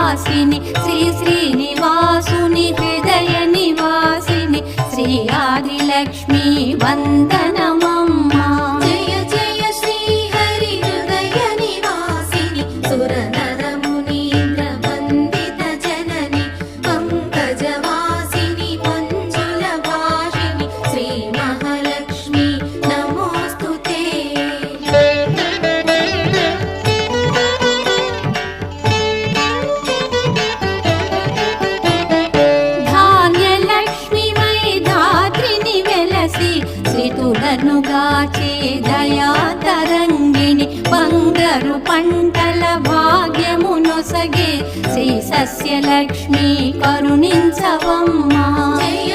వాసిని శ్రీ శ్రీనివాసుని హృదయ నివాసిని శ్రీ ఆదిలక్ష్మి వందనమమ్మా. జయ జయ శ్రీ హరి హృదయ నివాసిని సురనర మునీంద్ర వందిత జనని పంకజవాసిని మంజుల భాషిని శ్రీ మహాలక్ష్మి నమోస్తుతే. ధాన్యలక్ష్మిమై ధాత్రిని వెలసి శ్రీతులను గాచే దయా తరంగిణి బంగారు పంటల భాగ్యమునొసగే శ్రీ సస్యలక్ష్మి కరుణించవమ్మా. జయ